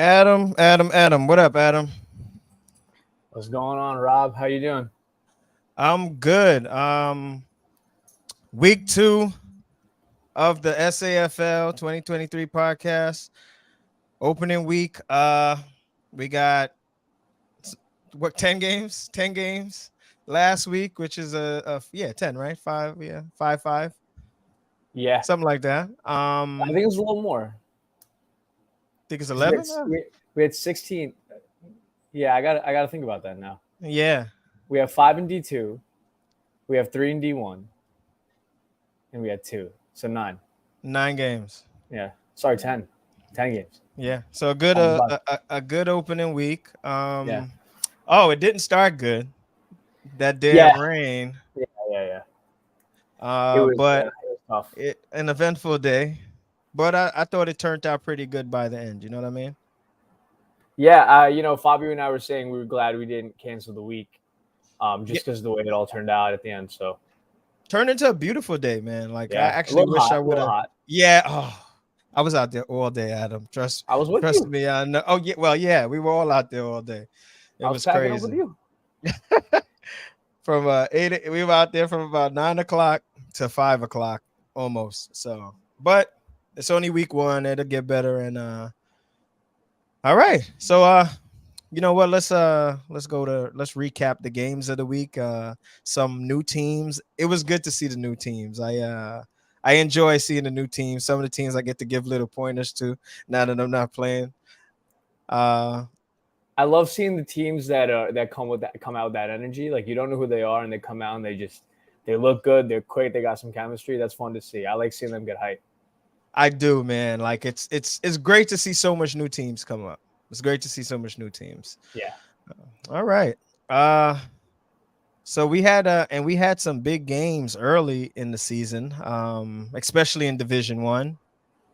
Adam. What up, Adam? What's going on, Rob? How you doing? I'm good. Week 2 of the SAFL 2023 podcast. Opening week. We got what 10 games? 10 games last week, which is a 10, right? 5, 5. Yeah, Something like that. I think it's a little more Think it's because 11? we had 16. Yeah, I got to think about that now. Yeah. We have 5 in D2, we have 3 in D1, and we had 2, so 9. 9 games. Yeah, sorry, 10. 10 games. Yeah. So a good On the bus. a good opening week. Yeah, Oh, it didn't start good. That yeah, damn rain. yeah, yeah, yeah. It But was tough. an eventful day. But I thought it turned out pretty good by the end. You know what I mean? Yeah, Fabio and I were saying we were glad we didn't cancel the week, Yeah, just because of the way it all turned out at the end. So turned into a beautiful day, man. Like I yeah, a actually little wish hot, I a would little have. hot. Yeah. Oh, I was out there all day, Adam. I was with Trust you. me. I know. Oh yeah. Well, yeah. We were all out there all day. It I was was packing up with crazy. you. From 8, we were out there from about 9 o'clock to 5 o'clock almost. So, but it's only week 1. It'll get better. And all right. So you know what? Let's recap the games of the week. Some new teams. It was good to see the new teams. I enjoy seeing the new teams. Some of the teams I get to give little pointers to now that I'm not playing. Uh I love seeing the teams that come out with that energy. Like you don't know who they are, and they come out and they look good. They're quick. They got some chemistry. That's fun to see. I like seeing them get hyped. I do, man. Like it's great to see so much new teams come up. It's great to see so much new teams. Yeah, All right. Uh so we had some big games early in the season, especially in Division 1.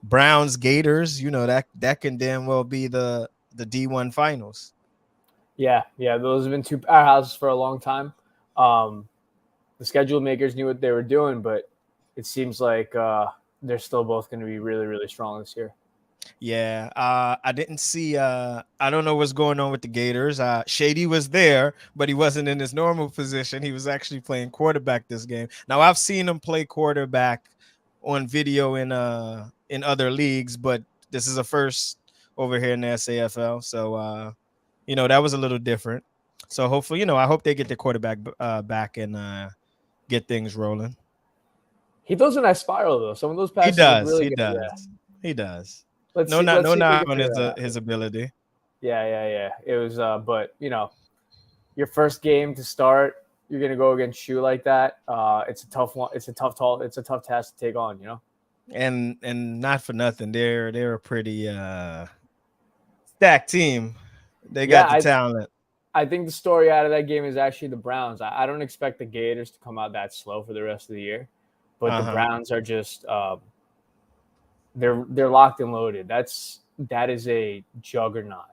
Browns Gators, that can damn well be the D1 finals. yeah. Those have been two powerhouses for a long time. Um, the schedule makers knew what they were doing, but it seems like they're still both going to be really, really strong this year. Yeah, I didn't see. I don't know what's going on with the Gators. Shady was there, but he wasn't in his normal position. He was actually playing quarterback this game. Now I've seen him play quarterback on video in other leagues, but this is a first over here in the SAFL. So that was a little different. So hopefully, I hope they get their quarterback back and get things rolling. He throws a nice spiral though. Some of those He passes look does. really He good. Yeah. does. He does. Let's No, see. not Let's no see if they knock can on figure that out. his ability. Yeah. It was, but your first game to start, you're gonna go against Shu like that. It's a tough one. It's a tough task to take on. And not for nothing, they're a pretty stacked team. They Yeah, got the talent. I think the story out of that game is actually the Browns. I don't expect the Gators to come out that slow for the rest of the year, but the Uh-huh. Browns are just they're locked and loaded. That is a juggernaut.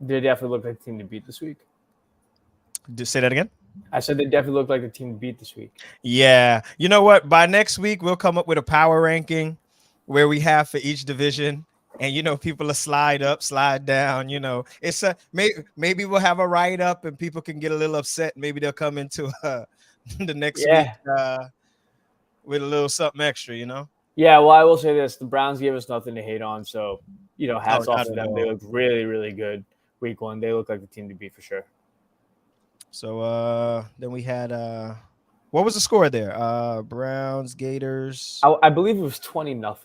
They definitely look like the team to beat this week. Just say that again. I said they definitely look like the team to beat this week. Yeah. You know what? By next week, we'll come up with a power ranking where we have for each division. And people will slide up, slide down. It's maybe we'll have a write up, and people can get a little upset. Maybe they'll come into the next week Yeah. with a little something extra. Yeah, well, I will say this: the Browns gave us nothing to hate on, so Oh, hats off not to at them. They all. look really, really good week 1. They look like the team to beat for sure. So then we had what was the score there? Browns, Gators. I believe it was 20-0.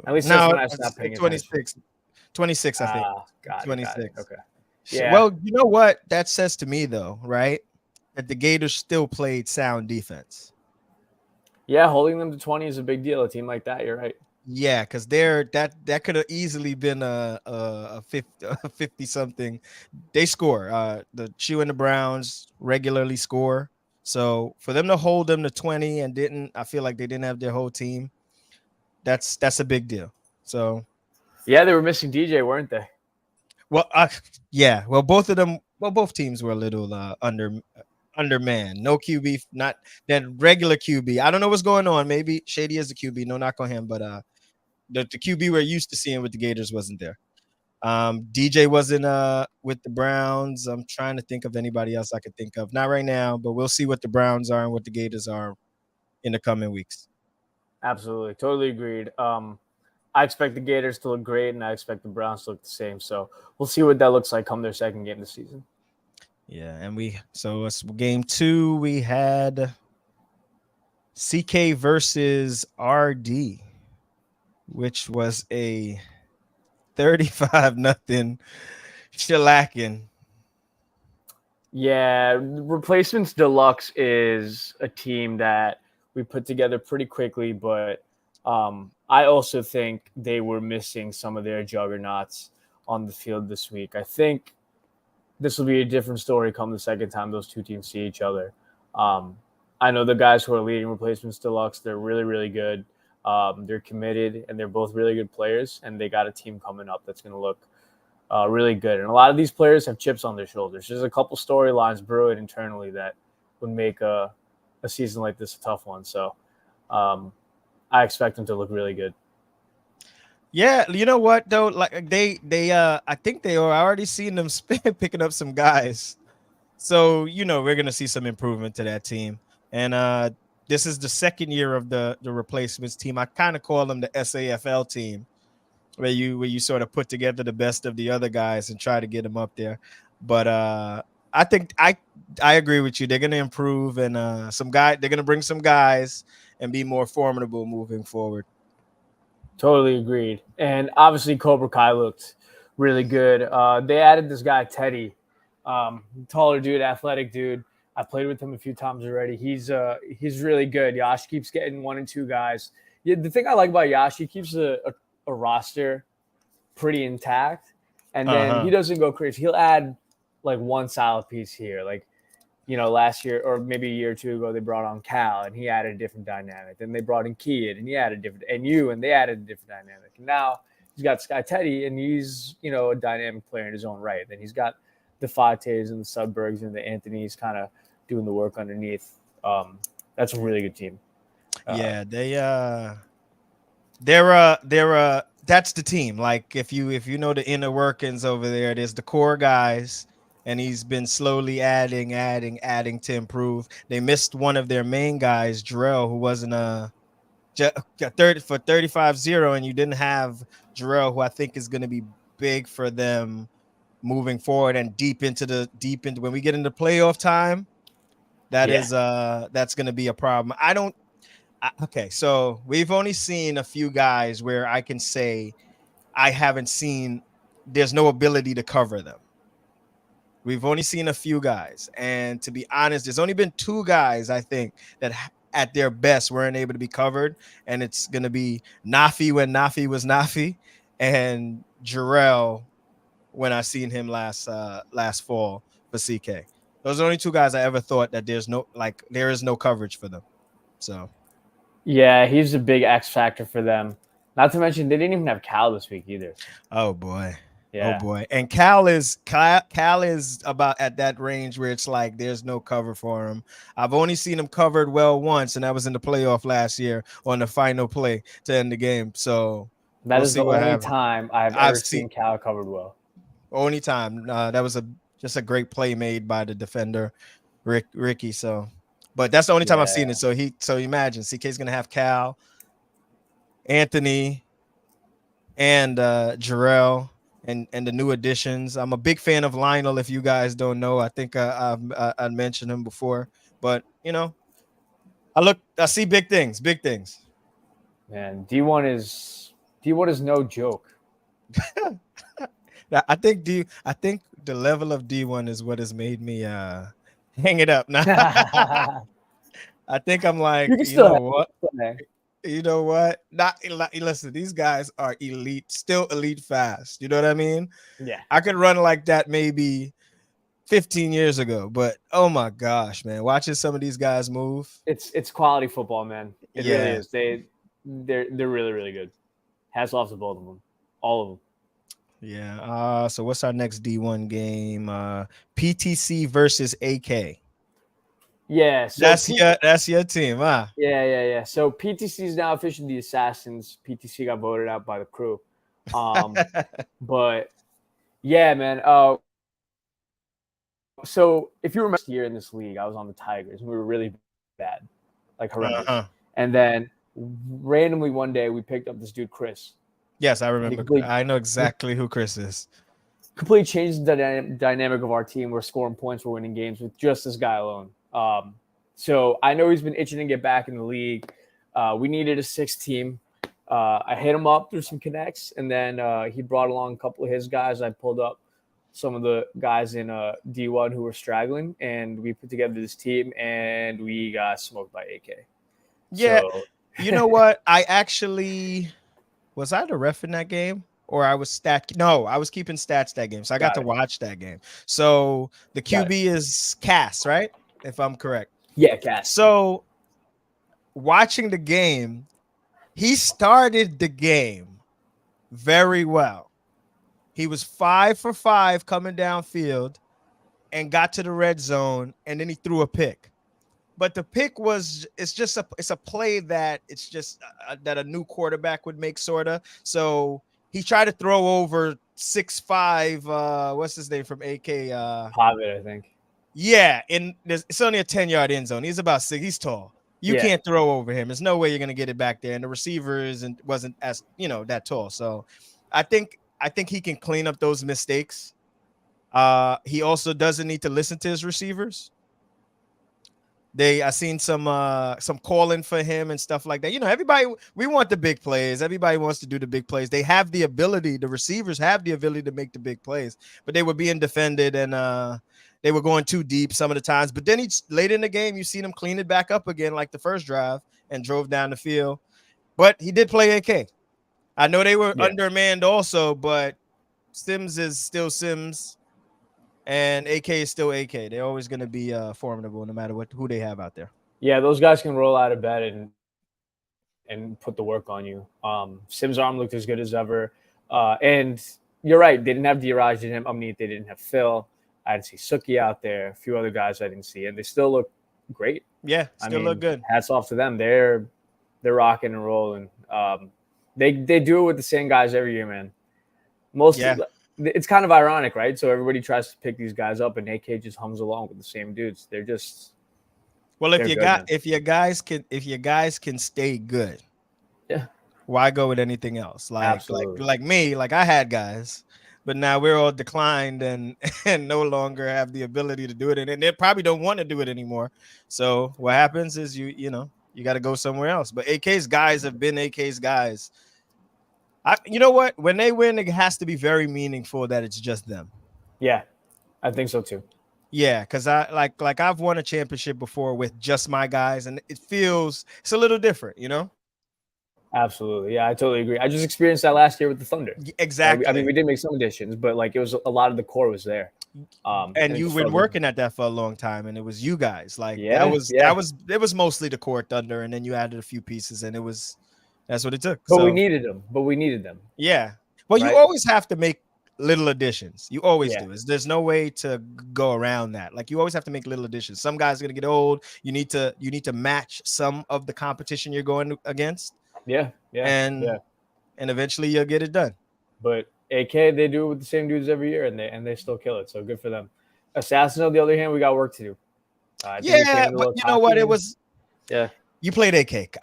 At least that's No, when I stopped paying it's attention. 26. 26, I think. Got it. 26. Okay. Yeah. Well, you know what that says to me, though, right? That the Gators still played sound defense. Yeah, holding them to 20 is a big deal. A team like that, you're right. Yeah, because that could have easily been a 50 something. They score. The Chew and the Browns regularly score. So for them to hold them to 20 and I feel like they didn't have their whole team. That's a big deal. So Yeah, they were missing DJ, weren't they? well, yeah. Well, both teams were a little undermanned. No QB, not that regular QB. I don't know what's going on. Maybe Shady is the QB. No knock on him, but the QB we're used to seeing with the Gators wasn't there. DJ wasn't with the Browns. I'm trying to think of anybody else I could think of. Not right now, but we'll see what the Browns are and what the Gators are in the coming weeks. Absolutely, totally agreed. I expect the Gators to look great, and I expect the Browns to look the same. So we'll see what that looks like come their second game this season. Yeah, and so it's game 2. We had CK versus RD, which was a 35-0 shellacking. Yeah, Replacements Deluxe is a team that we put together pretty quickly, but I also think they were missing some of their juggernauts on the field this week. I think this will be a different story come the second time those two teams see each other. Um, I know the guys who are leading Replacements Deluxe, they're really, really good. They're committed, and they're both really good players, and they got a team coming up that's going to look really good. And a lot of these players have chips on their shoulders. There's a couple storylines brewing internally that would make a season like this a tough one. So I expect them to look really good. Yeah, you know what though? Like they I think they are already seeing them picking up some guys. So, we're gonna see some improvement to that team. And this is the second year of the replacements team. I kind of call them the SAFL team, where you sort of put together the best of the other guys and try to get them up there. But I think I agree with you. They're gonna improve, and they're gonna bring some guys and be more formidable moving forward. Totally agreed. And obviously, Cobra Kai looked really good. They added this guy, Teddy, taller dude, athletic dude. I played with him a few times already. He's really good. Yash keeps getting 1 and 2 guys. Yeah, the thing I like about Yash, he keeps a roster pretty intact, and then he doesn't go crazy. He'll add like one solid piece here, like last year or maybe a year or two ago, they brought on Cal and he added a different dynamic. Then they brought in Kian and he added a different, and they added a different dynamic. And now he's got Sky Teddy and he's, a dynamic player in his own right. Then he's got the Fates and the Sudbergs and the Anthony's kind of doing the work underneath. That's a really good team. Yeah, that's the team. Like if you know the inner workings over there, there's the core guys, and he's been slowly adding to improve. They missed one of their main guys, Jarrell, who wasn't a 30 for 35-0, and you didn't have Jarrell, who I think is going to be big for them moving forward and deep into when we get into playoff time. That's going to be a problem. Okay, so we've only seen a few guys where I can say I haven't seen, there's no ability to cover them. We've only seen a few guys. And to be honest, there's only been 2 guys, I think, that at their best weren't able to be covered. And it's going to be Nafi when Nafi was Nafi, and Jarrell when I seen him last fall for CK. Those are the only 2 guys I ever thought that there is no coverage for them. So yeah, he's a big X factor for them. Not to mention they didn't even have Cal this week either. Oh boy. Yeah. Oh boy. And Cal is about at that range where it's like there's no cover for him. I've only seen him covered well once, and that was in the playoff last year on the final play to end the game. So that is the only time I've ever seen Cal covered well. Only time. That was just a great play made by the defender, Ricky. So, but that's the only time I've seen it. So imagine CK's gonna have Cal, Anthony, and Jarrell. And the new additions. I'm a big fan of Lionel. If you guys don't know, I think I mentioned him before. But I see big things. Man, D1 is no joke. I think the level of D1 is what has made me hang it up now. I think I'm like, you know what? Listen, these guys are elite, still elite fast. You know what I mean? Yeah. I could run like that maybe 15 years ago, but oh my gosh, man, watching some of these guys move. It's quality football, man. It really is. They're really, really good. Hats off to both of them. All of them. Yeah. So what's our next D1 game? PTC versus AK. Yeah. So That's your team, huh? yeah. So PTC is now officially the Assassins. PTC got voted out by the crew. Um, but yeah, man. So if you remember year in this league, I was on the Tigers and we were really bad, like horrendous. Uh-huh. And then randomly one day we picked up this dude Chris. Yes, I And he remember. I know exactly who Chris is. completely changed the dynamic of our team. We're scoring points, we're winning games with just this guy alone. So I know he's been itching to get back in the league. We needed a sixth team. I hit him up through some connects, and then he brought along a couple of his guys. I pulled up some of the guys in D1 who were straggling, and we put together this team, and we got smoked by AK. Yeah, So you know what? I actually was I the ref in that game, or I was stat. No, I was keeping stats that game, so I got got to it. watch that game. So the Got it. QB is Cass, right? If I'm correct. Yeah, Cass. So watching the game, he started the game very well. He was 5 for 5 coming downfield and got to the red zone, and then he threw a pick. But the pick was it's a play that it's just that a new quarterback would make, sorta. So he tried to throw over 6'5", what's his name from AK, Pavitt, I think. yeah, and it's only a 10-yard end zone. He's about 6. He's tall. You Yeah. can't throw over him. There's no way you're gonna get it back there. And the receiver wasn't as that tall. So I think he can clean up those mistakes. He also doesn't need to listen to his receivers. I seen some calling for him and stuff like that. Everybody, we want the big plays. Everybody wants to do the big plays. They have the ability, the receivers have the ability to make the big plays, but they were being defended and they were going too deep some of the times. But then late in the game, you seen him clean it back up again, like the first drive, and drove down the field. But he did play AK. I know they were undermanned also, but Sims is still Sims. And AK is still AK. They're always going to be formidable no matter who they have out there. Yeah, those guys can roll out of bed and put the work on you. Sims' arm looked as good as ever. And you're right, they didn't have Diraj, they didn't have Umneet, they didn't have Phil. I didn't see Suki out there, a few other guys I didn't see, and they still look great. Yeah, look good. Hats off to them. They're rocking and rolling. They do it with the same guys every year, man. It's kind of ironic, right? So everybody tries to pick these guys up, and AK just hums along with the same dudes. They're just if your guys can stay good, yeah, why go with anything else? Like me, like I had guys, but now we're all declined and no longer have the ability to do it, and they probably don't want to do it anymore. So what happens is you got to go somewhere else. But AK's guys have been AK's guys. You know what? When they win, it has to be very meaningful that it's just them. Yeah, I think so too. Yeah, because I like I've won a championship before with just my guys, and it's a little different, Absolutely. Yeah, I totally agree. I just experienced that last year with the Thunder. Exactly. I mean, we did make some additions, but like it was a lot of the core was there. And you've been working at that for a long time, and it was you guys. Like it was mostly the core Thunder, and then you added a few pieces, and that's what it took. But we needed them. Yeah. Well, right? You always have to make little additions. You always do. There's no way to go around that. Like you always have to make little additions. Some guys are gonna get old. You need to match some of the competition you're going against. Yeah. And eventually you'll get it done. But AK, they do it with the same dudes every year, and they still kill it. So good for them. Assassins, on the other hand, we got work to do. But you know what? It was. Yeah. You played AK.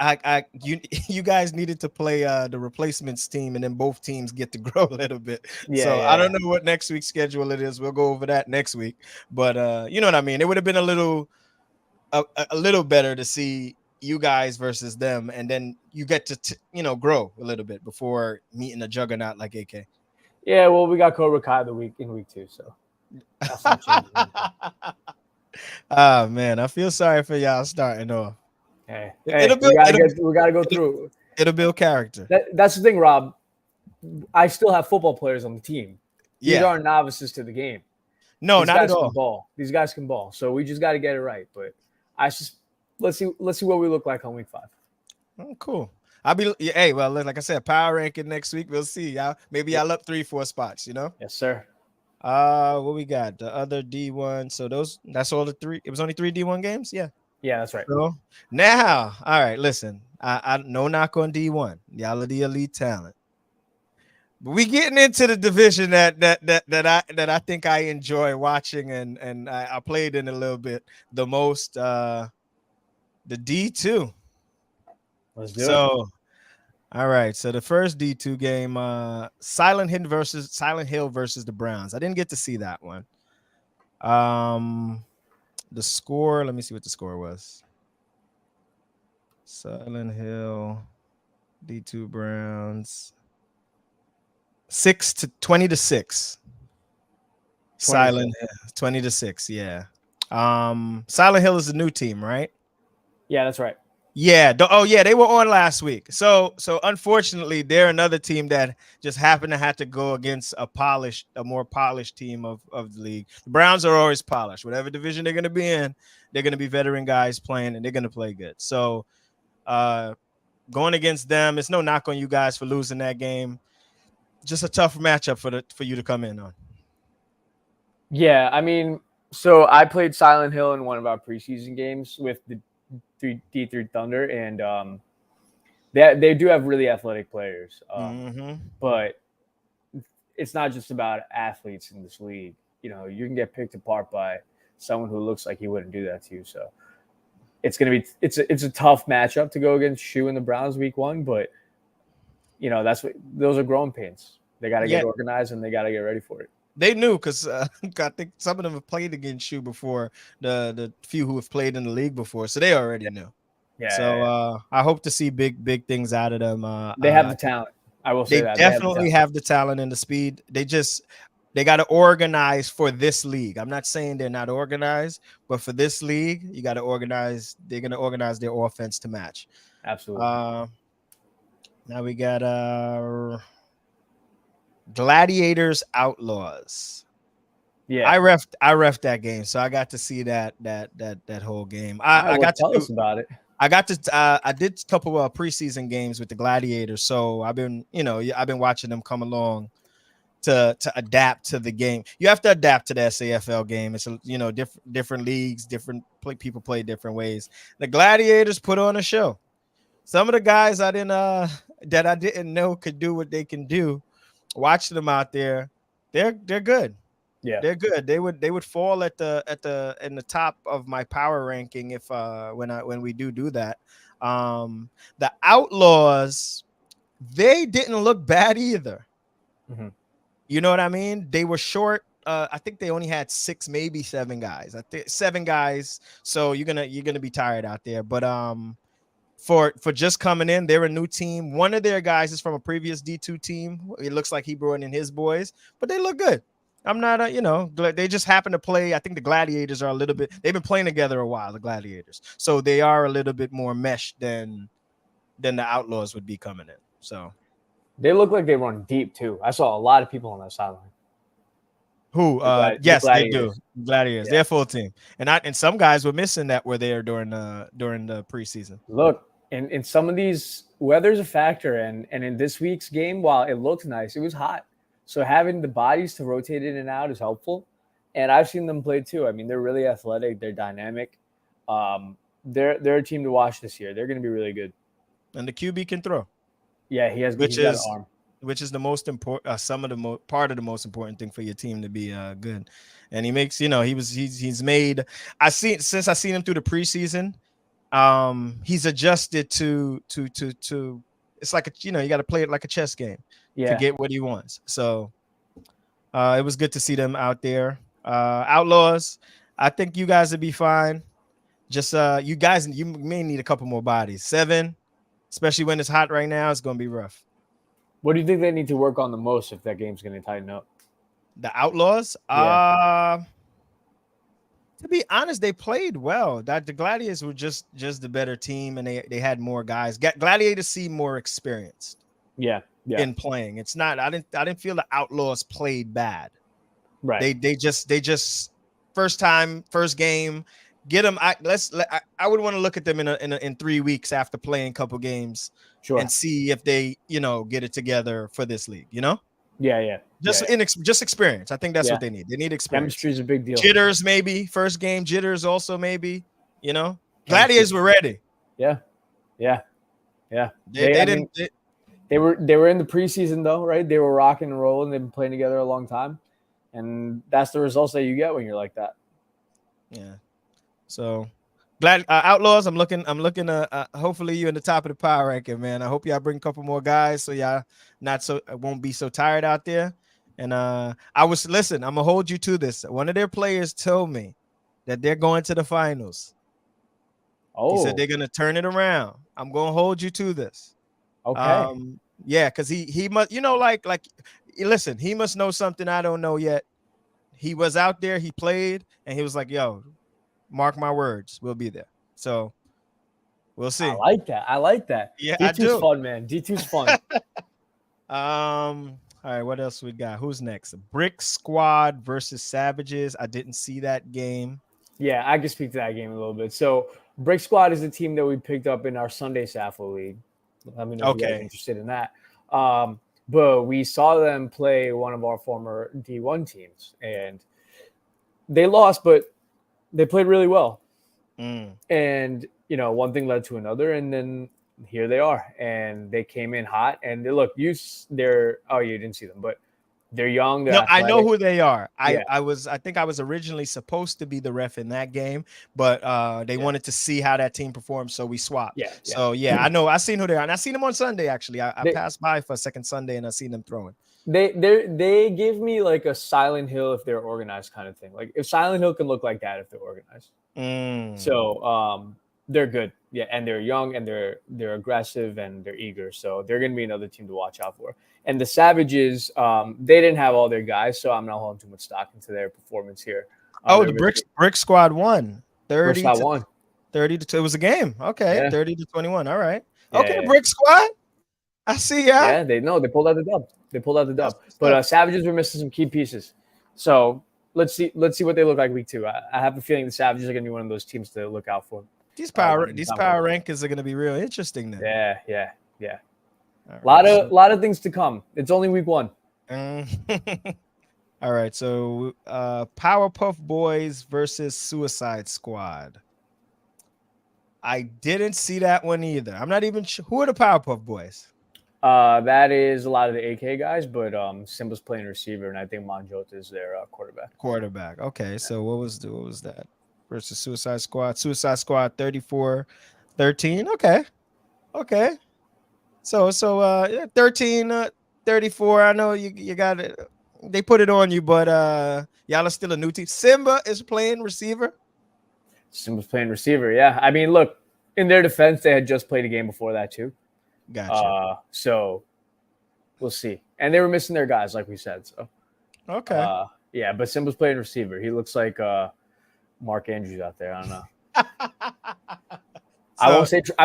You guys needed to play the replacements team, and then both teams get to grow a little bit. I don't know what next week's schedule it is. We'll go over that next week. But you know what I mean. It would have been a little better to see you guys versus them, and then you get to grow a little bit before meeting a juggernaut like AK. Yeah, well, we got Cobra Kai in week 2, so that's not changing. Oh man, I feel sorry for y'all starting off. Hey, we gotta go through. It'll build character. That's the thing, Rob. I still have football players on the team. These aren't novices to the game. No, not at all. These guys can ball, so we just got to get it right. But let's see what we look like on week 5. Oh, cool. Well, like I said, power ranking next week. We'll see. Maybe I'll up 3-4 spots. Yes, sir. What we got? The other D1. So that's all the three. It was only three D1 games. Yeah. Yeah, that's right. So now, all right. Listen, I no knock on D1. Y'all are the elite talent. But we getting into the division that I think I enjoy watching and I played in a little bit the most. The D2. Let's do it. So all right. So the first D2 game, Silent Hill versus the Browns. I didn't get to see that one. The score, let me see what the score was. Silent Hill, D2 Browns. 20-6. 26. Silent Hill, 20-6, yeah. Silent Hill is a new team, right? Yeah, that's right. Yeah. Oh, yeah. They were on last week. So unfortunately, they're another team that just happened to have to go against a more polished team of the league. The Browns are always polished. Whatever division they're going to be in, they're going to be veteran guys playing, and they're going to play good. So, going against them, it's no knock on you guys for losing that game. Just a tough matchup for you to come in on. Yeah, I mean, so I played Silent Hill in one of our preseason games with the D3 Thunder, and they do have really athletic players. But it's not just about athletes in this league. You know, you can get picked apart by someone who looks like he wouldn't do that to you. So it's a tough matchup to go against Shoe and the Browns week 1, but you know, those are growing pains. They got to get organized and they got to get ready for it. They knew because I think some of them have played against Shoe before, the few who have played in the league before, so they already knew. Yeah. So I hope to see big things out of them. They have the talent. I will say they that definitely have the talent and the speed. They got to organize for this league. I'm not saying they're not organized, but for this league, you got to organize. They're going to organize their offense to match. Absolutely. Now we got Gladiators Outlaws. Yeah, I refed that game, so I got to see that whole game. I got to tell us about it. I did a couple of preseason games with the Gladiators, so I've been watching them come along to adapt to the game. You have to adapt to the SAFL game. It's different leagues, people play different ways. The Gladiators put on a show. Some of the guys that I didn't know could do what they can do. Watching them out there, they're good. Yeah, they're good. They would fall in the top of my power ranking if when we do that. The Outlaws, they didn't look bad either. Mm-hmm. You know what I mean? They were short. I think they only had 6, maybe 7 guys. I think 7 guys. So you're gonna be tired out there. But for just coming in, they're a new team. One of their guys is from a previous D2 team. It looks like he brought in his boys, but they look good. I'm not, they just happen to play. I think the Gladiators are a little bit. They've been playing together a while, the Gladiators, so they are a little bit more meshed than the Outlaws would be coming in. So they look like they run deep too. I saw a lot of people on that sideline. Who? Yes, they do. Gladiators. Yeah. They're full team, and some guys were missing that were there during the preseason. Look, in some of these, weather's a factor, and in this week's game, while it looked nice, it was hot. So having the bodies to rotate in and out is helpful. And I've seen them play too. I mean, they're really athletic. They're dynamic. They're a team to watch this year. They're going to be really good. And the QB can throw. Yeah, he's got an arm. Which is the most important, part of the most important thing for your team to be good. And he makes, he's made. Since I seen him through the preseason, he's adjusted to. It's like you got to play it like a chess game to get what he wants. So it was good to see them out there. Outlaws, I think you guys would be fine. Just you may need a couple more bodies. 7, especially when it's hot right now, it's going to be rough. What do you think they need to work on the most if that game's going to tighten up? The Outlaws? Yeah. To be honest, they played well. The Gladiators were just the better team, and they had more guys. Gladiators seem more experienced. Yeah. In playing. It's not. I didn't feel the Outlaws played bad. Right. They just first game. Get them. I would want to look at them in 3 weeks after playing a couple games, sure, and see if they get it together for this league. Yeah. Just experience. I think that's Yeah. what they need. They need experience. Chemistry is a big deal. Jitters, maybe first game. Jitters also maybe. Chemistry. Gladiators were ready. Yeah. They didn't. They were in the preseason though, right? They were rocking and rolling. They've been playing together a long time, and that's the results that you get when you're like that. Yeah. So glad Outlaws. I'm looking. Hopefully you in the top of the power ranking, man. I hope y'all bring a couple more guys so y'all won't be so tired out there. And I'm gonna hold you to this. One of their players told me that they're going to the finals. He said they're gonna turn it around. I'm gonna hold you to this. Okay. Yeah, because he must, listen, he must know something I don't know yet. He was out there, he played, and he was like, yo, mark my words, we'll be there. So we'll see. I like that. Yeah, D2's fun, man. D2's fun. All right, what else we got? Who's next? Brick Squad versus Savages. I didn't see that game. Yeah, I can speak to that game a little bit. So Brick Squad is a team that we picked up in our Sunday Safl league. Let me know if you guys are interested in that. But we saw them play one of our former D1 teams, and they lost, but they played really well. And, one thing led to another, and then here they are. And they came in hot. And you didn't see them, but they're young. They're athletic. I know who they are. I think I was originally supposed to be the ref in that game, but they wanted to see how that team performed, so we swapped. So I know. I seen who they are, and I seen them on Sunday. Actually, I passed by for a second Sunday, and I seen them throwing. They give me like a Silent Hill if they're organized kind of thing. Like if Silent Hill can look like that if they're organized. So they're good. Yeah, and they're young and they're aggressive and they're eager. So they're going to be another team to watch out for. And the Savages, they didn't have all their guys, so I'm not holding too much stock into their performance here. The Brick Squad won 30 Brick Squad won 30 to 2. It was a game. Okay, 30-21. All right. Yeah. Brick Squad. I see ya. Yeah, they pulled out the dub. But Savages were missing some key pieces. So let's see what they look like week 2. I have a feeling the Savages are going to be one of those teams to look out for. These power rankings are going to to be real interesting then. Yeah. A lot of things to come. It's only week 1. All right, so Powerpuff Boys versus Suicide Squad. I didn't see that one either. I'm not even sure. Who are the Powerpuff Boys? That is a lot of the AK guys, but Simba's playing receiver, and I think Manjota is their quarterback. Okay, so what was that? Versus Suicide Squad. Suicide Squad 34-13. Okay. So 13-34. I know you got it. They put it on you, but y'all are still a new team. Simba is playing receiver. Simba's playing receiver, yeah. I mean, look, in their defense, they had just played a game before that too. Gotcha. So we'll see. And they were missing their guys, like we said. So okay. Yeah, but Simba's playing receiver. He looks like Mark Andrews out there. I don't know. I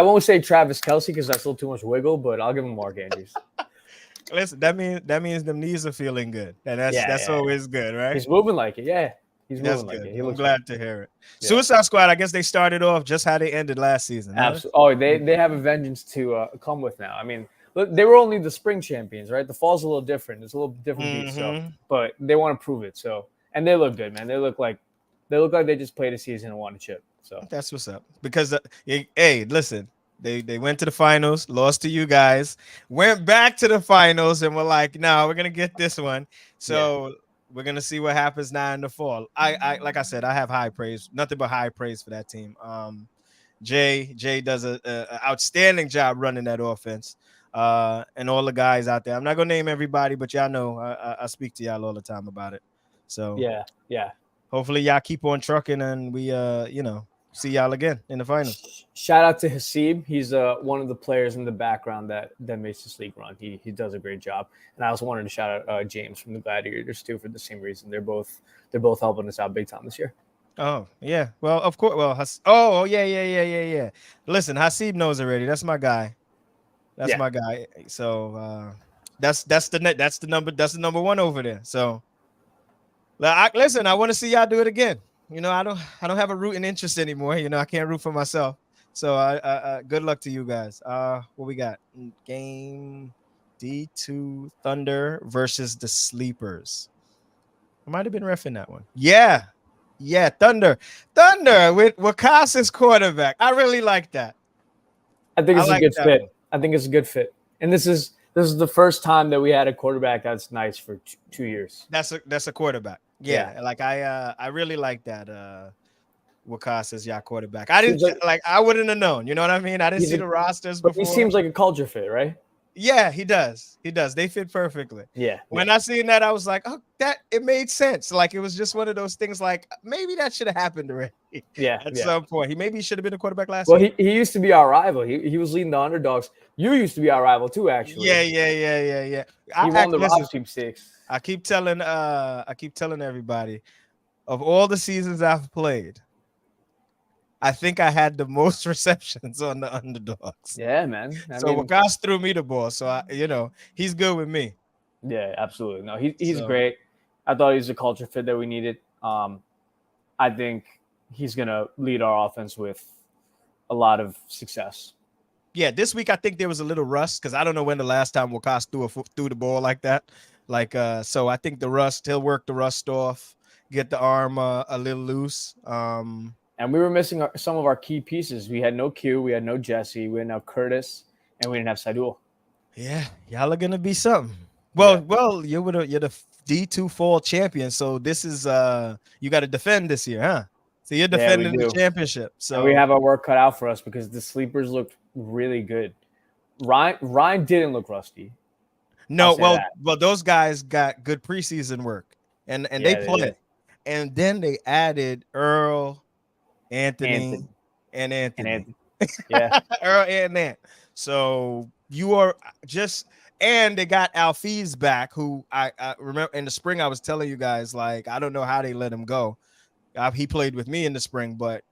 won't say Travis Kelce because that's a little too much wiggle, but I'll give him Mark Andrews. Listen, that means them knees are feeling good, and that's always good, right? He's moving like it. Yeah, he's moving like it. I'm glad to hear it. Yeah. Suicide Squad. I guess they started off just how they ended last season. Absolutely. Oh, they have a vengeance to come with now. I mean, they were only the spring champions, right? The fall's a little different. It's a little different beat. So, but they want to prove it. So, and they look good, man. They look like they just played a season and won a chip. So that's what's up. Because hey, listen. They went to the finals, lost to you guys, went back to the finals, and we're like, no, we're gonna get this one. So we're gonna see what happens now in the fall. I like I said, I have high praise, nothing but high praise for that team. Jay does a outstanding job running that offense, and all the guys out there. I'm not gonna name everybody, but y'all know I speak to y'all all the time about it. So yeah. Hopefully y'all keep on trucking, and we see y'all again in the finals. Shout out to Hasib. He's one of the players in the background that makes this league run. He does a great job. And I also wanted to shout out James from the Gladiators too for the same reason. They're both helping us out big time this year. Oh yeah, well of course. Well, yeah. Listen, Hasib knows already. That's my guy. My guy. So that's the number one over there. So listen, I want to see y'all do it again. I don't have a rooting interest anymore. I can't root for myself. So good luck to you guys. What we got? Game D2 Thunder versus the Sleepers. I might have been reffing that one. Yeah. Yeah, Thunder with Wakasa's quarterback. I really like that. I think I it's a like good that fit. one. I think it's a good fit. And this is the first time that we had a quarterback that's nice for 2 years. That's a quarterback. Yeah. Yeah, like I really like that Wakasa's y'all quarterback. I didn't Seems like like I wouldn't have known. You know what I mean? I didn't he's see a the rosters but he before. seems like a culture fit, right? Yeah, he does. He does. They fit perfectly. Yeah. When I seen that, I was like, oh, that it made sense. Like it was just one of those things. Like maybe that should have happened already Yeah. at Yeah. some point. He maybe should have been a quarterback last Well, year. he used to be our rival. He was leading the underdogs. You used to be our rival too, Yeah, actually. yeah. I He won act the listen. Rob sweepstakes. I keep telling everybody of all the seasons I've played, I think I had the most receptions on the underdogs. Yeah, man. I So mean, Wakas threw me the ball. So he's good with me. yeah, absolutely. No, he's So great. I thought he was a culture fit that we needed. I think he's gonna lead our offense with a lot of success. yeah, this week I think there was a little rust because I don't know when the last time Wakas threw the ball like that. Like so I think the rust, he'll work the rust off, get the arm a little loose. And we were missing some of our key pieces. We had no Q, we had no Jesse, we didn't have Curtis, and we didn't have Saidul. Yeah, y'all are gonna be something. Yeah, You're the D2 fall champion, so this is you got to defend this year, huh? So you're yeah, we defending the do. championship. And we So have our work cut out for us because the sleepers looked really good. Ryan didn't look rusty. I'll no, say that. well, those guys got good preseason work, and they Yeah, they play, did. and then they added Earl, Anthony, Anthony and and Anthony. Anthony. Yeah, Earl and Ant. So you are just, and they got Alfiz back, who I remember in the spring. I was telling you guys, like, I don't know how they let him go. He played with me in the spring, but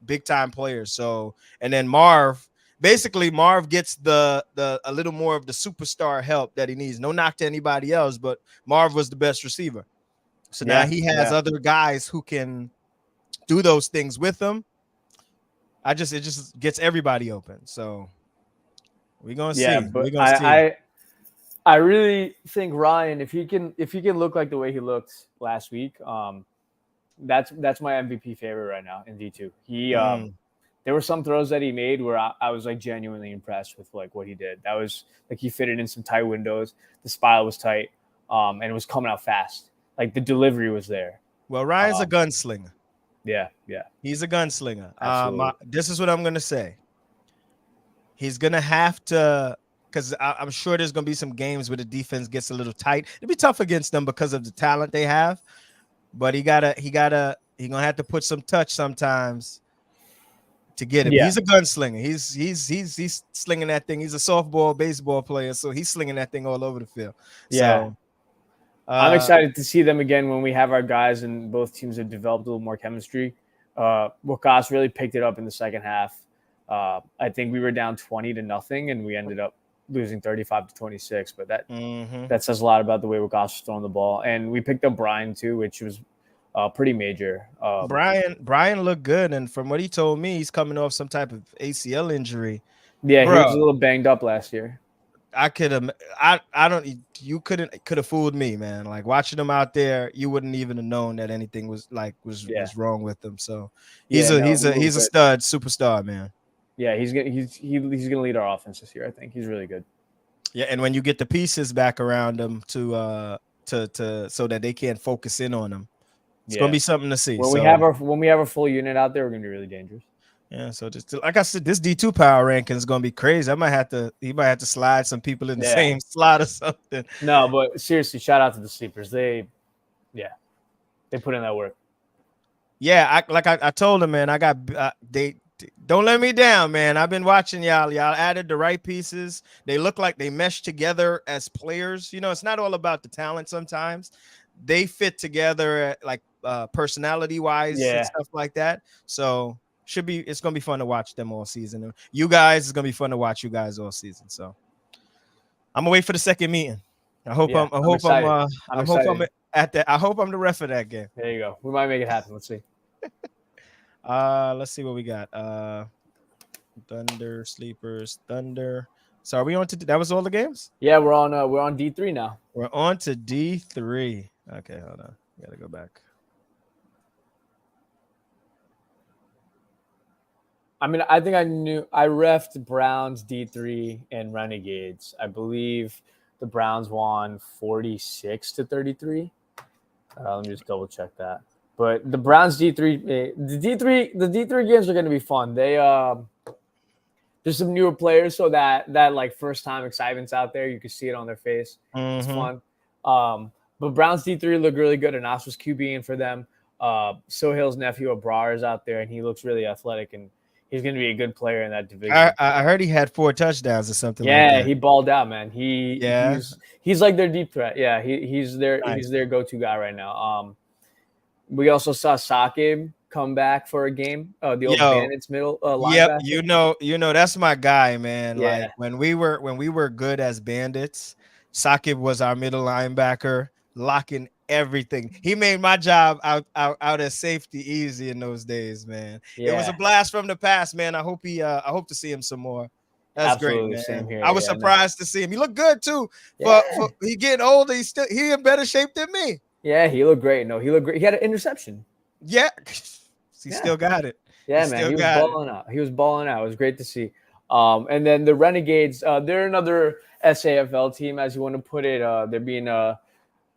big time player. So, and then basically Marv gets the a little more of the superstar help that he needs. No knock to anybody else, but Marv was the best receiver. So now yeah, he has yeah, other guys who can do those things with him. It just gets everybody open. So we're gonna yeah. see. But We're gonna see. I really think Ryan, if he can look like the way he looked last week, that's my MVP favorite right now in D2. Mm. There were some throws that he made where I was like genuinely impressed with like what he did. That was like he fitted in some tight windows. The spile was tight, and it was coming out fast. Like the delivery was there. Well, Ryan's a Um, gunslinger. yeah, yeah, He's a gunslinger. absolutely. This is what I'm gonna say. He's gonna have to, because I'm sure there's gonna be some games where the defense gets a little tight. It'll be tough against them because of the talent they have. But he gonna have to put some touch sometimes to get it. But Yeah, he's a gunslinger. He's slinging that thing. He's a softball, baseball player, so he's slinging that thing all over the field. yeah. So I'm uh excited to see them again when we have our guys and both teams have developed a little more chemistry. Wakas really picked it up in the second half. I think we were down 20-0, and we ended up losing 35-26. But mhm. that says a lot about the way Wakas was throwing the ball. And we picked up Brian too, which was pretty major. Brian looked good, and from what he told me, he's coming off some type of ACL injury. Yeah, he was a Bro, little banged up last year. I could have I don't you could have fooled me, man. Like watching him out there, you wouldn't even have known that anything Yeah, was wrong with him. So yeah, no, he looked he's a good. stud superstar, man. Yeah, he's gonna lead our offense this year. I think he's really good. Yeah, and when you get the pieces back around him to so that they can't focus in on him, it's gonna Yeah, be something to see. when So we have a full unit out there, we're gonna be really dangerous. yeah, so just like I said, this D2 power ranking is gonna be crazy. He might have to slide some people in the Yeah, same slot or something. no, but seriously, shout out to the sleepers. Yeah, they put in that work. Yeah, I told him, man. I got they don't let me down, man. I've been watching y'all. Y'all added the right pieces. They look like they mesh together as players. You know, it's not all about the talent. Sometimes they fit together, like personality wise and Yeah, stuff like that. So it's gonna be fun to watch them all season. You guys, it's gonna be fun to watch you guys all season. So I'm gonna wait for the second meeting. yeah, I'm excited. I'm I hope I'm excited. at that. I hope I'm the ref of that game. There you go. We might make it happen. Let's see. Let's see what we got. Thunder, Sleepers, Thunder. So are we on to that? Was all the games? Yeah, we're on D3 now. We're on to D3. Okay, hold on. Gotta go back. I mean, I think I refed Browns D3 and Renegades. I believe the Browns won 46-33. Let me just double check that. But the Browns D3, the D3 games are going to be fun. There's some newer players, so that like first time excitement's out there. You can see it on their face. It's fun. But Browns D3 look really good, and Nas was QBing for them. Sohail's nephew Abrar is out there, and he looks really athletic, and he's going to be a good player in that division. I heard he had 4 touchdowns or something like Yeah, that. he balled out, man. Yeah. He's like their deep threat. Yeah, he's Nice. their go-to guy right now. We also saw Saqib come back for a game. The old Yo, Bandits middle yep, linebacker. you know that's my guy, man. Yeah. Like when we were good as Bandits, Saqib was our middle linebacker, locking everything. He made my job out as safety easy in those days, man. It was a Yeah, blast from the past, man. I hope to see him some more. That's great, absolutely. Same man. here. I was Yeah, man. surprised to see him. He looked good too. Yeah, For he getting older, he in better shape than me. yeah. He looked great. No, he looked great. He had an interception. Yeah. He Yeah, still got it. He yeah, man. still He was got it. balling out. He was balling out. It was great to see. And then the Renegades, they're another SAFL team, as you want to put it. They're being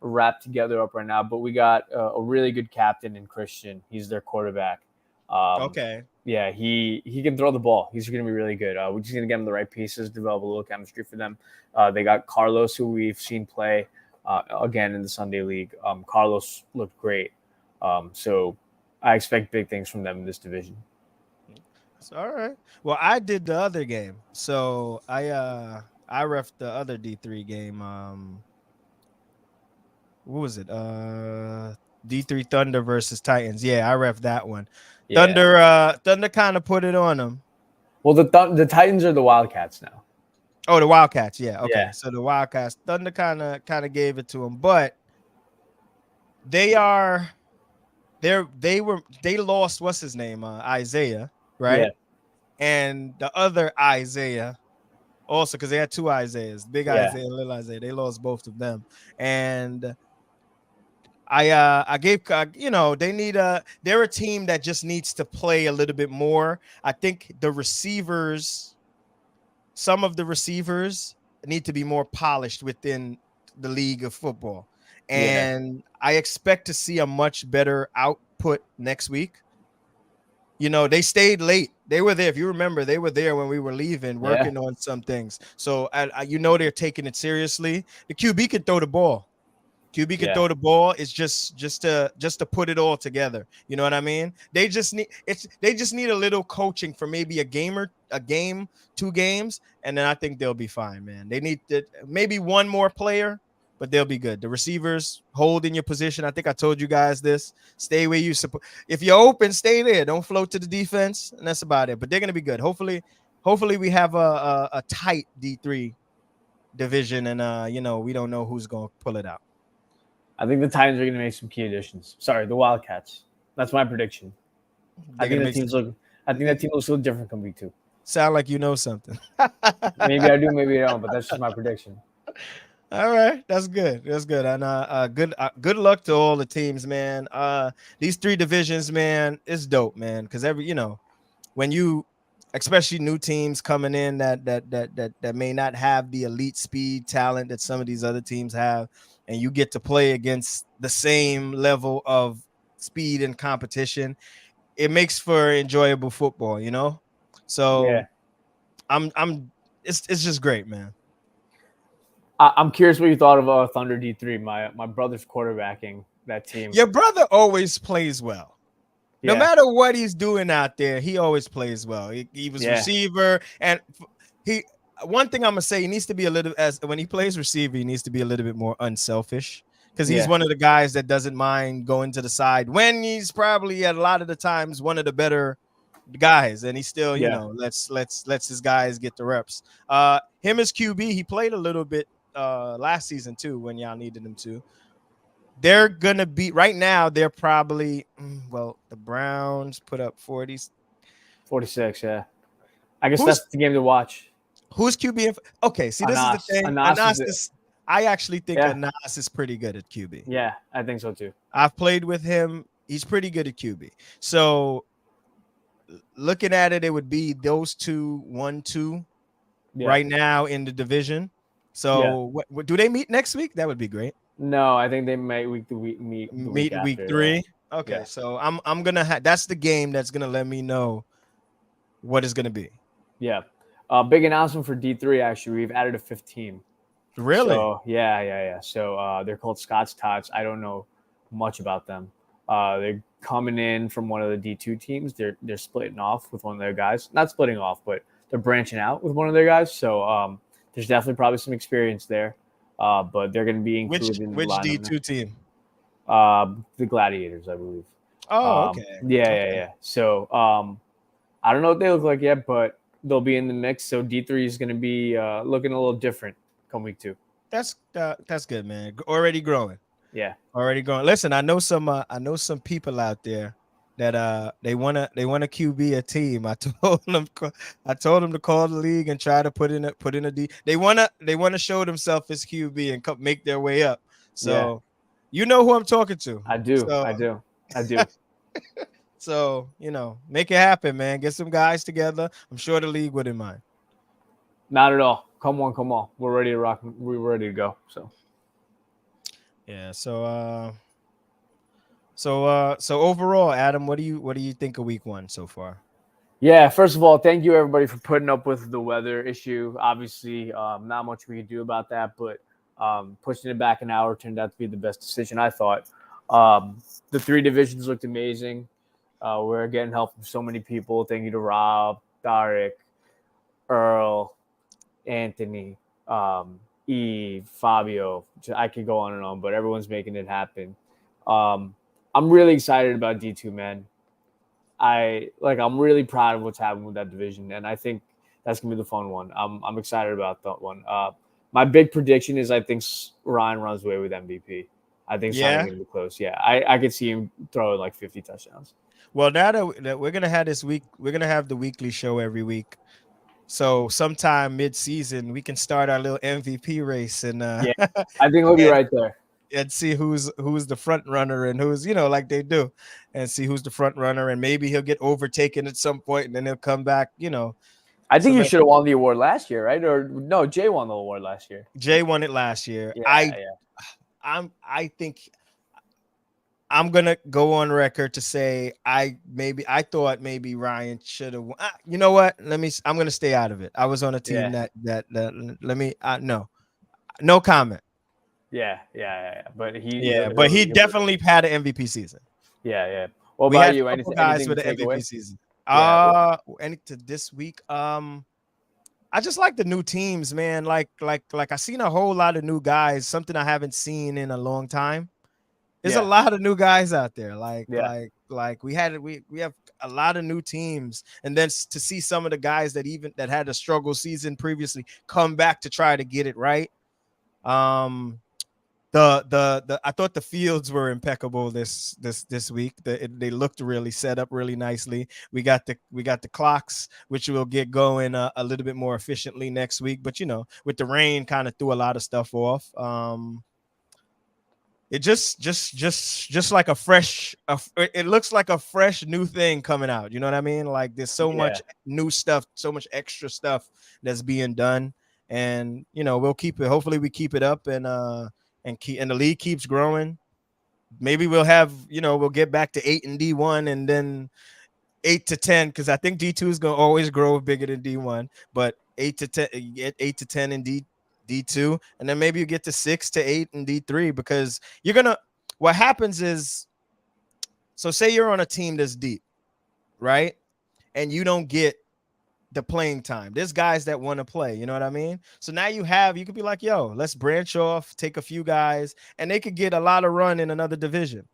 wrapped together up right now. But we got a really good captain in Christian. He's their quarterback. Okay. Yeah, he can throw the ball. He's going to be really good. We're just going to get him the right pieces, develop a little chemistry for them. They got Carlos, who we've seen play again in the Sunday League. Carlos looked great. So I expect big things from them in this division. All right. Well, I did the other game. So I ref the other D3 game. What was it? D3 Thunder versus Titans. Yeah, I ref that one. Yeah. Thunder kind of put it on them. Well, the Titans are the Wildcats now. Oh, the Wildcats. Yeah. Okay. Yeah. So the Wildcats, Thunder kind of gave it to them, but they lost, what's his name? Isaiah, right? Yeah. And the other Isaiah also, because they had 2 Isaiahs, big Yeah. Isaiah and little Isaiah. They lost both of them. And I gave they need they're a team that just needs to play a little bit more. I think some of the receivers need to be more polished within the league of football. And I expect to see a much better output next week. They stayed late. They were there. If you remember, they were there when we were leaving, working on some things. So they're taking it seriously. The QB can throw the ball. QB can throw the ball. It's just to put it all together. You know what I mean? They just need a little coaching for maybe a game, 2 games, and then I think they'll be fine, man. They need maybe one more player, but they'll be good. The receivers hold in your position. I think I told you guys this. Stay where you support. If you're open, stay there. Don't float to the defense, and that's about it. But they're gonna be good. Hopefully we have a tight D3 division, and we don't know who's gonna pull it out. I think the Titans are going to make some key additions. Sorry, the Wildcats. That's my prediction. I think that team looks a little different come week 2. Sound like you know something. Maybe I do, maybe I don't, but that's just my prediction. All right, that's good. That's good. And good luck to all the teams, man. These 3 divisions, man, it's dope, man. Because when you, especially new teams coming in that may not have the elite speed talent that some of these other teams have, and you get to play against the same level of speed and competition, it makes for enjoyable football, So it's just great, man. I'm curious what you thought of Thunder D3. My brother's quarterbacking that team. Your brother always plays well. No matter what he's doing out there, he always plays well. He was receiver, and one thing I'm gonna say, he needs to be when he plays receiver, he needs to be a little bit more unselfish, because he's one of the guys that doesn't mind going to the side when he's probably at a lot of the times one of the better guys, and he still lets his guys get the reps. Him as QB, he played a little bit last season too when y'all needed him to. They're gonna be right now. They're probably the Browns put up 46. Yeah, I guess that's the game to watch. Who's QB? Okay, see, this is the Anas. thing. Anas is Anas the, is. I actually think yeah, Anas is pretty good at QB. yeah, I think so too. I've played with him. He's pretty good at QB. So looking at it, it would be those two, 1-2 Yeah, right now in the division. yeah. So what do they meet next week? That would be great. No, I think they might meet the week Meet week after. Yeah, 3. Okay, yeah, so I'm gonna that's the game that's gonna let me know what it's gonna be. yeah. Big announcement for D3. Actually, we've added a fifth team. Really? So yeah. So they're called Scott's Tots. I don't know much about them. They're coming in from one of the D2 teams. They're splitting off with one of their guys. Not splitting off, but they're branching out with one of their guys. So there's definitely probably some experience there. But they're going to be included in the Which lineup. D2 team? The Gladiators, I believe. Oh, okay. Yeah. So I don't know what they look like yet, but they'll be in the mix. So D3 is going to be looking a little different come week 2. That's good, man. Already growing. Yeah. Already growing. Listen, I know some people out there that they wanna QB a team. I told them to call the league and try to put in a D. They wanna show themselves as QB and make their way up. So you know who I'm talking to. I do. So, make it happen, man. Get some guys together. I'm sure the league wouldn't mind. Not at all. Come on. We're ready to rock. We're ready to go. So yeah. So overall, Adam, what do you think of week 1 so far? Yeah, first of all, thank you everybody for putting up with the weather issue. Obviously, not much we could do about that, but pushing it back an hour turned out to be the best decision, I thought. The 3 divisions looked amazing. We're getting help from so many people. Thank you to Rob, Tarek, Earl, Anthony, Eve, Fabio. I could go on and on, but everyone's making it happen. I'm really excited about D2, man. I'm really proud of what's happening with that division, and I think that's gonna be the fun one. I'm excited about that one. My big prediction is I think Ryan runs away with MVP. I think it's not even gonna be close. Yeah, I could see him throwing like 50 touchdowns. Well, now that we're gonna have this week, we're gonna have the weekly show every week. So sometime mid-season, we can start our little MVP race, and I think he'll be right there. And see who's the front runner and who's like they do, and see who's the front runner, and maybe he'll get overtaken at some point, and then he'll come back. I think you should have won the award last year, right? Or no, Jay won the award last year. Jay won it last year. Yeah. I think I'm gonna go on record to say I thought maybe Ryan should have won. You know what? I'm gonna stay out of it. I was on a team that no comment. Yeah. But he definitely had an MVP season. Yeah. What about you? Anything guys with an MVP season? To this week. I just like the new teams, man. Like I seen a whole lot of new guys, something I haven't seen in a long time. There's a lot of new guys out there. We have a lot of new teams, and then to see some of the guys that had a struggle season previously come back to try to get it right. I thought the fields were impeccable this week. They looked really set up really nicely. We got the clocks, which will get going a little bit more efficiently next week. But with the rain, kind of threw a lot of stuff off. It just like a fresh. It looks like a fresh new thing coming out. You know what I mean? Like there's so much new stuff, so much extra stuff that's being done, and we'll keep it. Hopefully, we keep it up and the league keeps growing. Maybe we'll have we'll get back to 8 in D1 and then 8 to 10, because I think D2 is gonna always grow bigger than D1, but 8 to 10 in D2, and then maybe you get to 6 to 8 in D3, because what happens is, so say you're on a team that's deep, right? And you don't get the playing time. There's guys that want to play, you know what I mean? So now you could be like, yo, let's branch off, take a few guys, and they could get a lot of run in another division,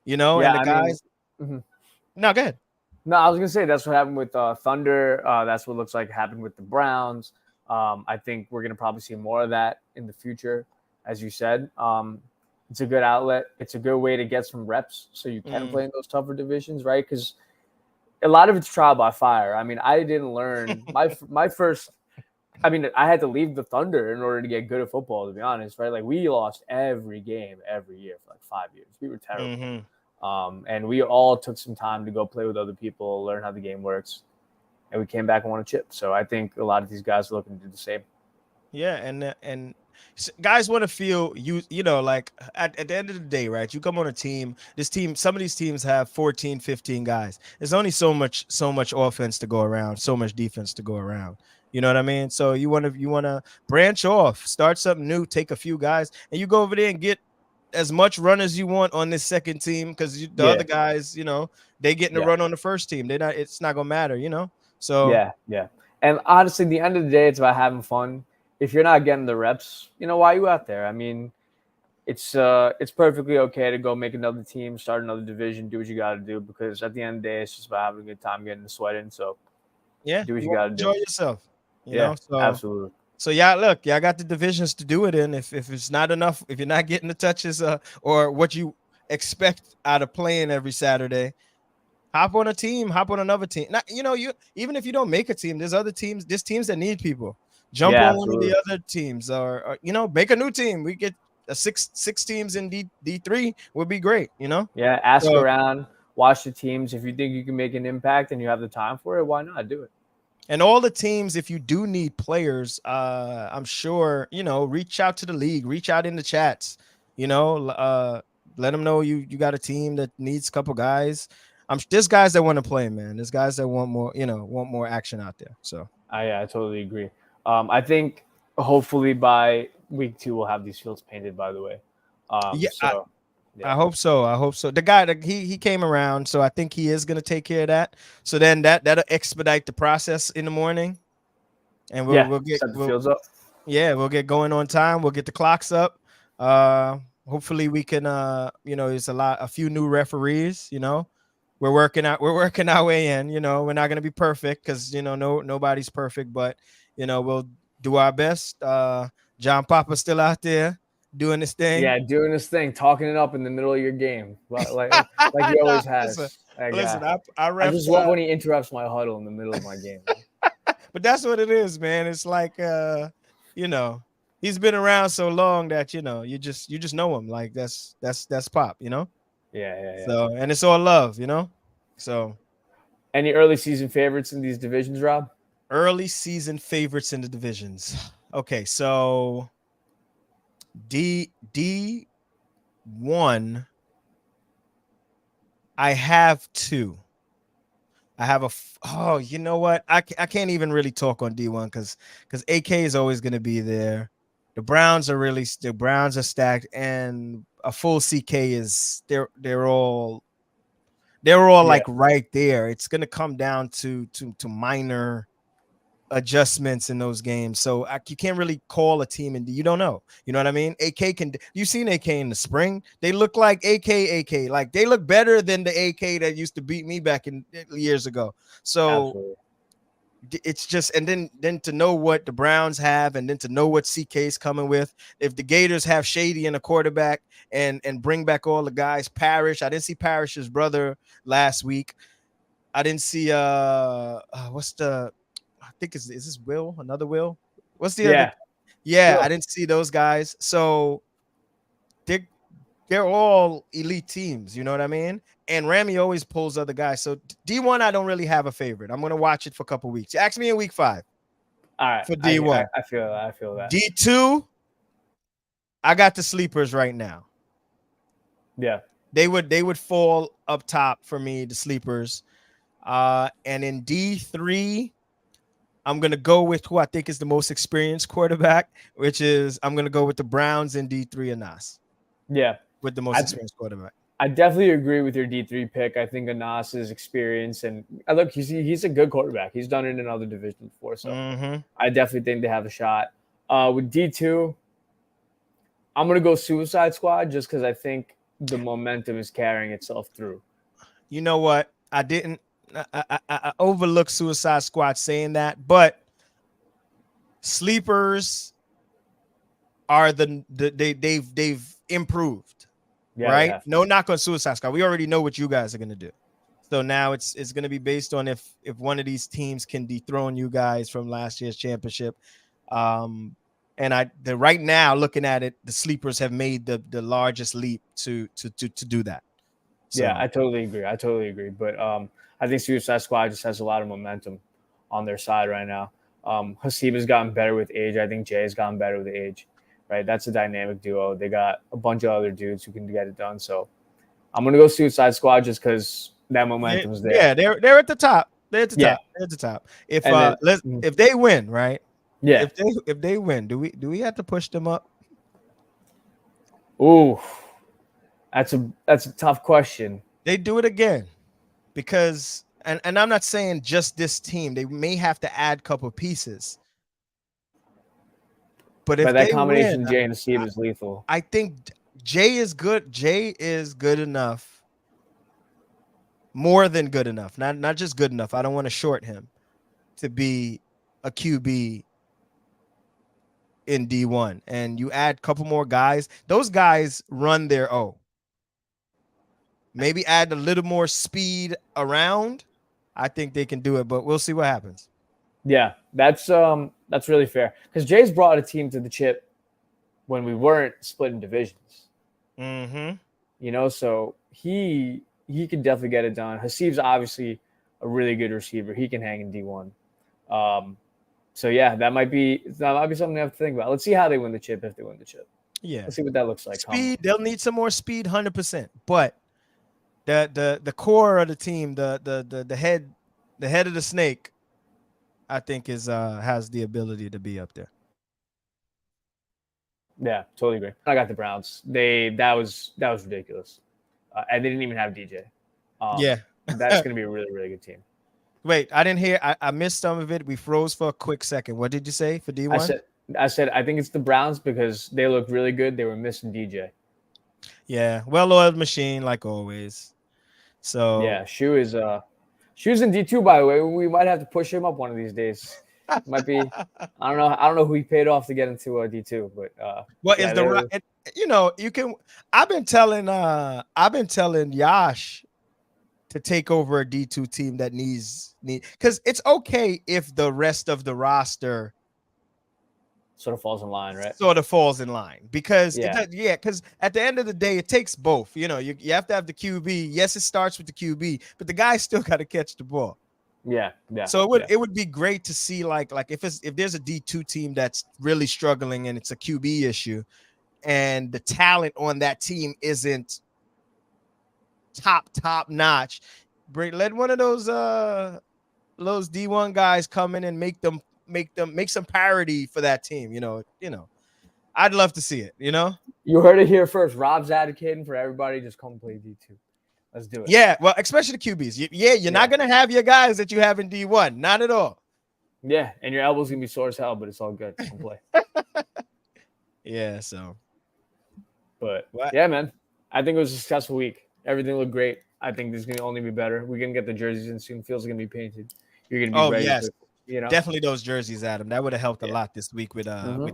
and the guys. No, go ahead. No, I was gonna say that's what happened with Thunder. That's what looks like happened with the Browns. I think we're gonna probably see more of that in the future, as you said. It's a good outlet. It's a good way to get some reps so you can play in those tougher divisions, right? Because a lot of it's trial by fire. I mean, I didn't learn my first I mean, I had to leave the Thunder in order to get good at football, to be honest, right? Like, we lost every game every year for like 5 years. We were terrible. Mm-hmm. And we all took some time to go play with other people, learn how the game works, and we came back and won a chip. So I think a lot of these guys are looking to do the same. Yeah, and guys want to feel you know, like at the end of the day, right? You come on a team, this team, some of these teams have 14, 15 guys. There's only so much offense to go around, so much defense to go around. You know what I mean? So you want to branch off, start something new, take a few guys, and you go over there and get as much run as you want on this second team, because the Yeah, other guys, they getting to yeah, run on the first team. They're not. It's not gonna matter. So yeah, yeah. And honestly, the end of the day, it's about having fun. If you're not getting the reps, why are you out there? I mean, it's perfectly okay to go make another team, start another division, do what you got to do, because at the end of the day, it's just about having a good time, getting the sweat in. So yeah, do what you you want got to to do. enjoy yourself. Yeah, So absolutely. So yeah, look, yeah, I got the divisions to do it in. If it's not enough, if you're not getting the touches, or what you expect out of playing every Saturday, hop on a team, hop on another team. Not, you even if you don't make a team, there's teams that need people. Jump Yeah, on one of the absolutely. other teams, or make a new team. We get a six teams in D3 would be great. Yeah, ask So around, watch the teams. If you think you can make an impact and you have the time for it, why not do it? and all the teams, if you do need players, I'm sure, reach out to the league, reach out in the chats, you know, uh, let them know you got a team that needs a couple guys. There's guys that want to play, man. There's guys that want more action out there. So I totally agree. I think hopefully by week 2 we'll have these fields painted. By the way, yeah, so I yeah, hope so. I hope so. The guy that he came around, so I think he is gonna take care of that. So then that'll expedite the process in the morning, and we'll yeah, we'll get set the we'll fields up. yeah, we'll get going on time. We'll get the clocks up. Hopefully we can there's a few new referees. We're working our way in. We're not gonna be perfect, because nobody's perfect, but we'll do our best. John Papa's still out there doing this thing. Yeah, doing this thing, talking it up in the middle of your game, like he Nah, always listen, has. That listen. guy. I I ref, just love when he interrupts my huddle in the middle of my game. but that's what it is, man. It's like you know, he's been around so long that you just know him. Like that's Pop. Yeah, yeah, yeah. So, and it's all love. So Any early season favorites in these divisions, Rob? early season favorites in the divisions. Okay, so D1, I have two. I have oh, you know what? I can't even really talk on D1, because AK is always going to be there. The Browns are stacked, and a full CK is they're all Yeah, like right there. It's going to come down to minor adjustments in those games. So you can't really call a team, and you don't know. You know what I mean? AK can. You've seen AK in the spring. They look like AK. Like, they look better than the AK that used to beat me back in years ago. So absolutely. it's just, and then to know what the Browns have, and then to know what CK's coming with. If the Gators have Shady in a quarterback, and bring back all the guys, Parrish. I didn't see Parrish's brother last week. I didn't see what's the I think is this Will, another Will? What's the other? Yeah, Yeah, I Will. didn't see those guys. So they're they're all elite teams, you know what I mean? And Rami always pulls other guys. So D1, I don't really have a favorite. I'm gonna watch it for a couple weeks. Ask me in week 5 All right, for I, I D1. I feel that. I feel that. D2, I got the sleepers right now. Yeah, They would fall up top for me, the sleepers. And in D3, I'm gonna go with who I think is the most experienced quarterback, which is I'm gonna go with the Browns in D3, and Nas yeah. with the most I experienced quarterback. I definitely agree with your D3 pick. I think Anas's experience and look, he's a good quarterback. He's done it in other divisions before, so Mm-hmm. I definitely think they have a shot. With D2, I'm gonna go Suicide Squad just because I think the momentum is carrying itself through. You know what? I didn't. I overlooked Suicide Squad saying that, but sleepers are they've improved, Yeah, they right? have. No knock on Suicide Squad. We already know what you guys are gonna do. So now it's gonna be based on if one of these teams can dethrone you guys from last year's championship. And right now, looking at it, the sleepers have made the largest leap to do that. So Yeah, I totally agree. But I think Suicide Squad just has a lot of momentum on their side right now. Hasib has gotten better with age. I think Jay has gotten better with age. Right, that's a dynamic duo. They got a bunch of other dudes who can get it done. So I'm gonna go Suicide Squad just because that momentum's there. yeah, they're at the top. They're at the Yeah, top. They're at the top. If and then if they win, right? yeah, If they win, do we have to push them up? ooh, that's a tough question. They do it again because and I'm not saying just this team. They may have to add a couple pieces. But But if that they win, combination Jay and Hasib is lethal. I think Jay is good. Jay is good enough, more than good enough. Not just good enough. I don't want to short him to be a QB in D1. And you add a couple more guys. Those guys run their O. Maybe add a little more speed around. I think they can do it, but we'll see what happens. Yeah, that's really fair because Jay's brought a team to the chip when we weren't splitting divisions. Mm-hmm. You know, so he can definitely get it done. Hasib's obviously a really good receiver. He can hang in D1. So yeah, that might be something to have to think about. Let's see how they win the chip if they win the chip. Yeah. Let's see what that looks like. Speed, they'll need some more speed, 100%. But the core of the team, the head of the snake, I think is has the ability to be up there. Yeah, totally agree. I got the Browns. That was ridiculous, and they didn't even have DJ. Yeah, that's going to be a really really good team. Wait, I didn't hear. I missed some of it. We froze for a quick second. What did you say for D1? I said I think it's the Browns because they look really good. They were missing DJ. Yeah, well-oiled machine like always. So yeah, Shoe's in D2 by the way. We might have to push him up one of these days. Might be. I don't know who he paid off to get into D2, but what is the you can. I've been telling Yash to take over a D2 team that needs because it's okay if the rest of the roster sort of falls in line, right? Sort of falls in line because because at the end of the day, it takes both. You know, you have to have the QB. Yes, it starts with the QB, but the guy still got to catch the ball. Yeah. So it would be great to see like if there's a D2 team that's really struggling and it's a QB issue, and the talent on that team isn't top notch. Let one of those D1 guys come in and make some parity for that team. You know, I'd love to see it. You heard it here first. Rob's advocating for everybody just come play D2. Let's do it. Yeah, well, especially the QBs. You're not gonna have your guys that you have in D1, not at all. Yeah, and your elbow's gonna be sore as hell, but it's all good. Come play. Yeah. So, but yeah, man, I think it was a successful week. Everything looked great. I think this is gonna only be better. We're gonna get the jerseys in soon. Feels gonna be painted. You're gonna be ready. Yes. Definitely those jerseys, Adam. That would have helped a lot this week with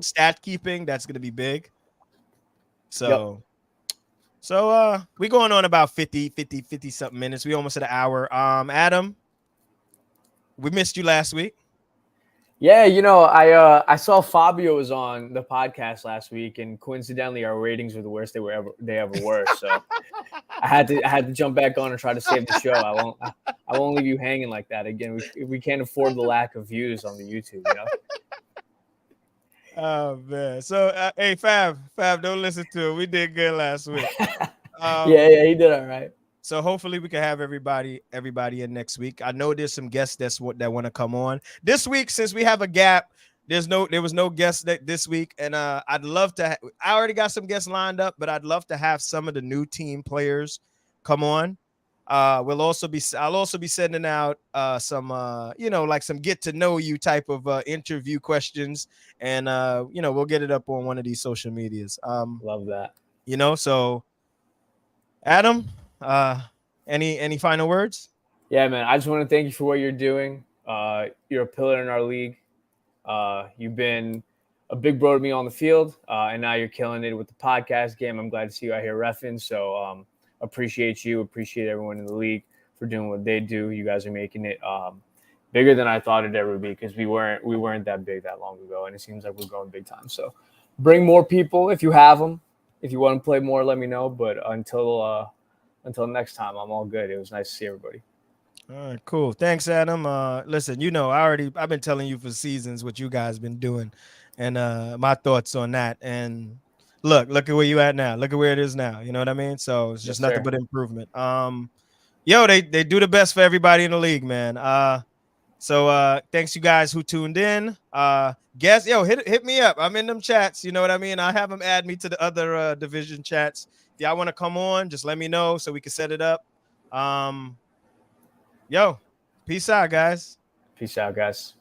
stat keeping. That's gonna be big. So. So we're going on about 50 something minutes. We almost at an hour. Adam, we missed you last week. Yeah, I saw Fabio was on the podcast last week, and coincidentally, our ratings were the worst they ever were. So I had to jump back on and try to save the show. I won't leave you hanging like that again. We can't afford the lack of views on the YouTube. Oh man! So hey, Fab, don't listen to it. We did good last week. Yeah, he did all right. So hopefully we can have everybody in next week. I know there's some guests that want to come on this week. Since we have a gap, there was no guests this week, and I'd love to. I already got some guests lined up, but I'd love to have some of the new team players come on. I'll also be sending out some like some get to know you type of interview questions, and we'll get it up on one of these social medias. Love that. So Adam, any final words? Yeah, man, I just want to thank you for what you're doing. You're a pillar in our league. You've been a big bro to me on the field, and now you're killing it with the podcast game. I'm glad to see you out here reffing. So appreciate you. Appreciate everyone in the league for doing what they do. You guys are making it bigger than I thought it ever would be because we weren't that big that long ago, and it seems like we're going big time. So bring more people if you have them. If you want to play more, let me know. But until next time, I'm all good. It was nice to see everybody. All right, cool. Thanks, Adam. Listen, I've been telling you for seasons what you guys been doing, and my thoughts on that. And look at where you at now. Look at where it is now. You know what I mean? So it's Yes, just nothing sir. but improvement. Yo, they do the best for everybody in the league, man. So thanks you guys who tuned in. Guess yo, hit me up. I'm in them chats. You know what I mean? I have them add me to the other division chats. If y'all want to come on, just let me know so we can set it up. Um, Yo, peace out, guys. Peace out, guys.